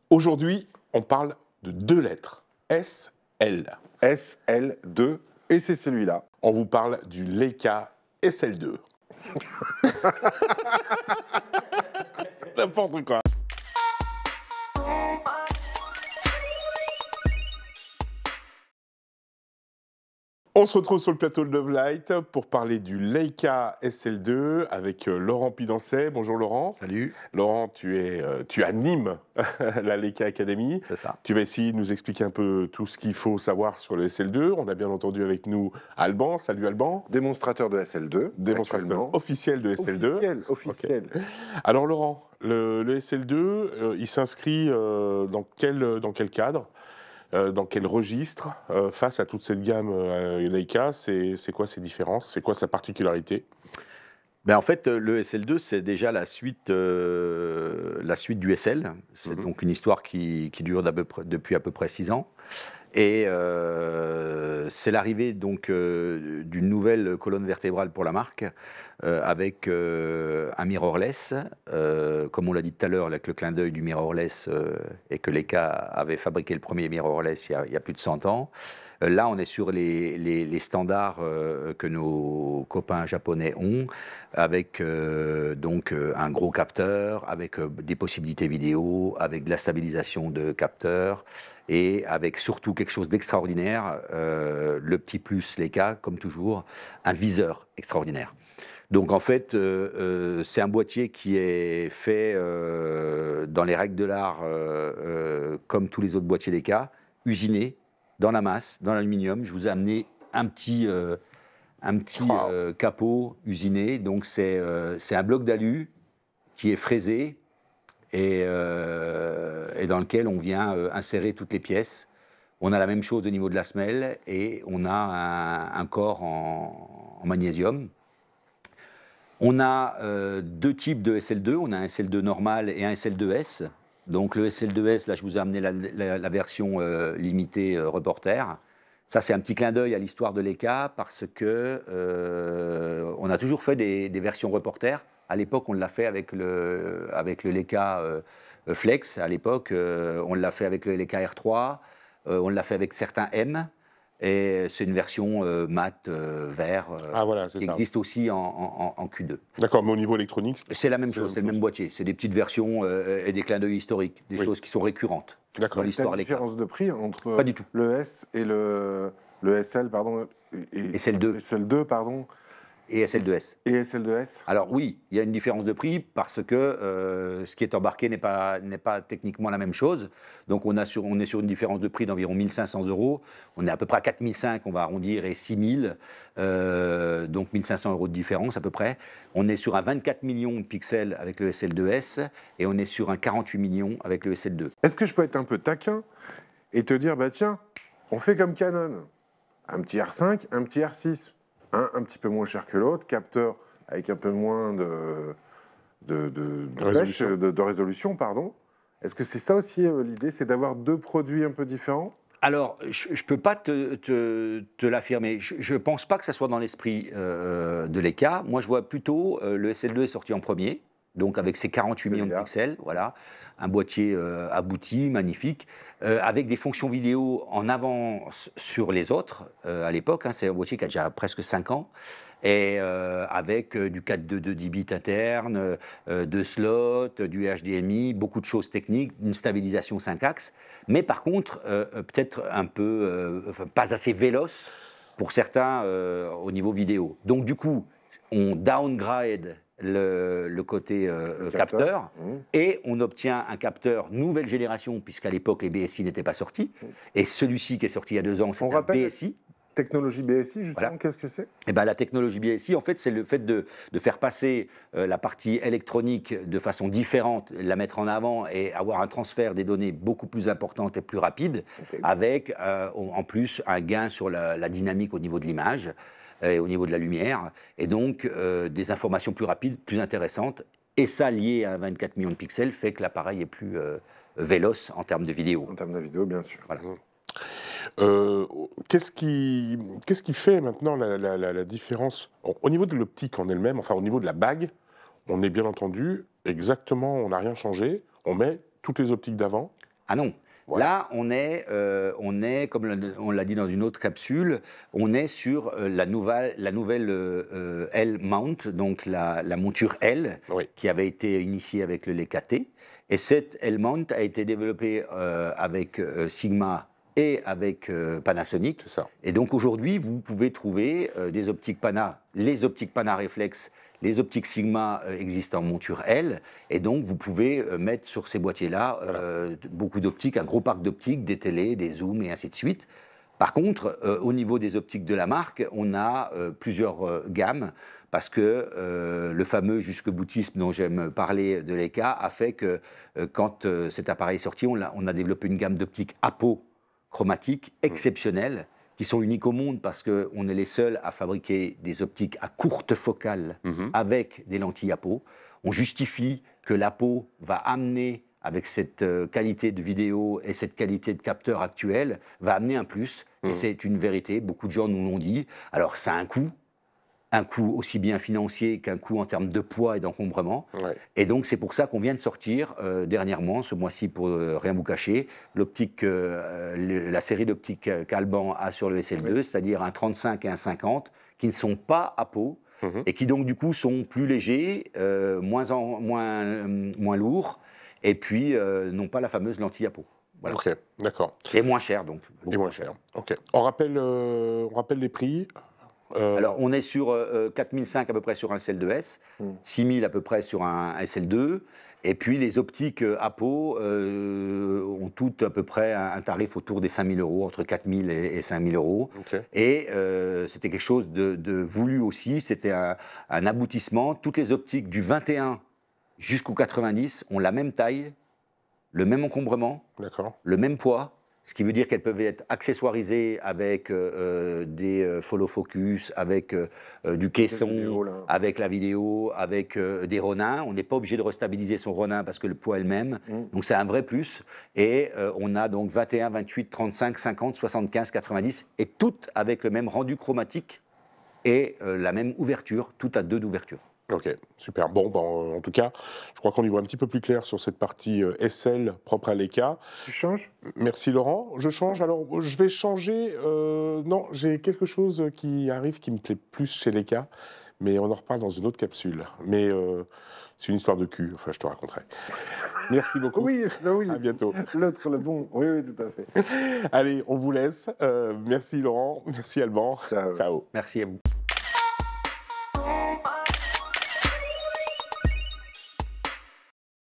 Aujourd'hui, on parle de deux lettres, SL. SL2, et c'est celui-là. On vous parle du Leica SL2. N'importe quoi. On se retrouve sur le plateau de Love Light pour parler du Leica SL2 avec Laurent Pidancet. Bonjour Laurent. Salut. Laurent, tu animes la Leica Academy. C'est ça. Tu vas essayer de nous expliquer un peu tout ce qu'il faut savoir sur le SL2. On a bien entendu avec nous Alban. Salut Alban. Démonstrateur de SL2. Démonstrateur officiel de SL2. Officiel. Okay. Alors Laurent, le SL2, il s'inscrit dans quel cadre, dans quel registre face à toute cette gamme Leica? C'est quoi ses différences? C'est quoi sa particularité? En fait, le SL2, c'est déjà la suite du SL. C'est donc une histoire qui dure depuis à peu près 6 ans. Et c'est l'arrivée donc d'une nouvelle colonne vertébrale pour la marque, avec un mirrorless, comme on l'a dit tout à l'heure, avec le clin d'œil du mirrorless, et que Leica avait fabriqué le premier mirrorless il y a plus de 100 ans. Là, on est sur les standards que nos copains japonais ont, avec donc un gros capteur, avec des possibilités vidéo, avec de la stabilisation de capteurs, et avec surtout quelque chose d'extraordinaire, le petit plus Leica, comme toujours, un viseur extraordinaire. Donc en fait, c'est un boîtier qui est fait dans les règles de l'art, comme tous les autres boîtiers Leica, usiné, dans la masse, dans l'aluminium. Je vous ai amené un petit capot usiné. Donc c'est un bloc d'alu qui est fraisé et dans lequel on vient insérer toutes les pièces. On a la même chose au niveau de la semelle et on a un corps en magnésium. On a deux types de SL2. On a un SL2 normal et un SL2S. Donc le SL2S, là je vous ai amené la version limitée reporter. Ça c'est un petit clin d'œil à l'histoire de Leica parce que on a toujours fait des versions reporter. À l'époque on l'a fait avec le Leica Flex. À l'époque on l'a fait avec le Leica R3. On l'a fait avec certains M. Et c'est une version mat vert qui existe aussi en Q2. D'accord, mais au niveau électronique, c'est la même chose, c'est le même boîtier. C'est des petites versions et des clins d'œil historiques, des choses qui sont récurrentes dans l'histoire Leica. Il y a une différence de prix entre Pas du tout. le S et le SL, pardon, et SL2. SL2, pardon. Et SL2S. Et SL2S. Alors oui, il y a une différence de prix parce que ce qui est embarqué n'est pas techniquement la même chose. Donc on est sur une différence de prix d'environ 1 500 €. On est à peu près à 4 500, on va arrondir, et 6 000. Donc 1 500 € de différence à peu près. On est sur un 24 millions de pixels avec le SL2S et on est sur un 48 millions avec le SL2. Est-ce que je peux être un peu taquin et te dire, bah tiens, on fait comme Canon, un petit R5, un petit R6. Un petit peu moins cher que l'autre, capteur avec un peu moins de résolution, pardon. Est-ce que c'est ça aussi l'idée, c'est d'avoir deux produits un peu différents? Alors, je ne peux pas te l'affirmer. Je ne pense pas que ça soit dans l'esprit de Leica. Moi, je vois plutôt le SL2 est sorti en premier, donc avec ses 48 millions de pixels, voilà, un boîtier abouti, magnifique, avec des fonctions vidéo en avance sur les autres à l'époque. C'est un boîtier qui a déjà presque 5 ans, et avec du 4.2 10 bits interne, 2 slots, du HDMI, beaucoup de choses techniques, une stabilisation 5 axes, mais par contre, peut-être un peu pas assez véloce pour certains au niveau vidéo. Donc du coup, on downgrade le côté capteur, et on obtient un capteur nouvelle génération, puisqu'à l'époque les BSI n'étaient pas sortis, et celui-ci qui est sorti il y a 2 ans, c'est un BSI. Technologie BSI, justement, voilà. Qu'est-ce que c'est? La technologie BSI, en fait, c'est le fait de faire passer la partie électronique de façon différente, la mettre en avant et avoir un transfert des données beaucoup plus important et plus rapide, avec en plus un gain sur la dynamique au niveau de l'image et au niveau de la lumière, et donc des informations plus rapides, plus intéressantes, et ça lié à 24 millions de pixels fait que l'appareil est plus véloce en termes de vidéo. En termes de vidéo, bien sûr. Voilà. Qu'est-ce qui fait maintenant la différence au niveau de l'optique en elle-même, enfin au niveau de la bague? On est bien entendu exactement, on n'a rien changé, on met toutes les optiques d'avant. Ah non. Ouais. Là, on est, comme on l'a dit dans une autre capsule, on est sur la nouvelle L-mount, donc la monture L, Oui. qui avait été initiée avec le Leica T. Et cette L-mount a été développée avec Sigma et avec Panasonic. C'est ça. Et donc aujourd'hui, vous pouvez trouver des optiques Pana, les optiques Pana réflex, les optiques Sigma existent en monture L, et donc vous pouvez mettre sur ces boîtiers-là beaucoup d'optiques, un gros parc d'optiques, des télés, des zooms et ainsi de suite. Par contre, au niveau des optiques de la marque, on a plusieurs gammes, parce que le fameux jusque-boutisme dont j'aime parler de Leica a fait que quand cet appareil est sorti, on a développé une gamme d'optiques apochromatiques exceptionnelles, qui sont uniques au monde parce qu'on est les seuls à fabriquer des optiques à courte focale avec des lentilles apo. On justifie que l'apo va amener, avec cette qualité de vidéo et cette qualité de capteur actuel, va amener un plus. Et c'est une vérité, beaucoup de gens nous l'ont dit. Alors ça a un coût aussi bien financier qu'un coût en termes de poids et d'encombrement. Ouais. Et donc c'est pour ça qu'on vient de sortir dernièrement, ce mois-ci pour rien vous cacher, l'optique, la série d'optiques qu'Alban a sur le SL2, c'est-à-dire un 35 et un 50, qui ne sont pas à peau et qui donc du coup sont plus légers, moins lourds, et puis n'ont pas la fameuse lentille à peau. Voilà. Ok, d'accord. Et moins cher donc. Et moins cher. Ok. On rappelle les prix. Alors, on est sur 4005 à peu près sur un SL2S, 6000 à peu près sur un SL2, et puis les optiques Apo ont toutes à peu près un tarif autour des 5000 €, entre 4000 et 5000 €. Ok. Et c'était quelque chose de voulu aussi, c'était un aboutissement. Toutes les optiques du 21 jusqu'au 90 ont la même taille, le même encombrement, D'accord. le même poids. Ce qui veut dire qu'elles peuvent être accessoirisées avec des follow focus, avec du caisson, vidéos, là. avec la vidéo, avec des Ronin. On n'est pas obligé de restabiliser son Ronin parce que le poids est le même. Donc c'est un vrai plus. Et on a donc 21, 28, 35, 50, 75, 90, et toutes avec le même rendu chromatique et la même ouverture, toutes à 2 d'ouverture. Ok, super. Bon, en tout cas, je crois qu'on y voit un petit peu plus clair sur cette partie SL propre à Leica. Tu changes? Merci Laurent. Je change. Alors, je vais changer. Non, j'ai quelque chose qui arrive qui me plaît plus chez Leica, mais on en reparle dans une autre capsule. Mais c'est une histoire de cul. Enfin, je te raconterai. Merci beaucoup. Oui, oui. À bientôt. L'autre, le bon. Oui, oui, tout à fait. Allez, on vous laisse. Merci Laurent. Merci Alban. Ciao. Ciao. Merci à vous.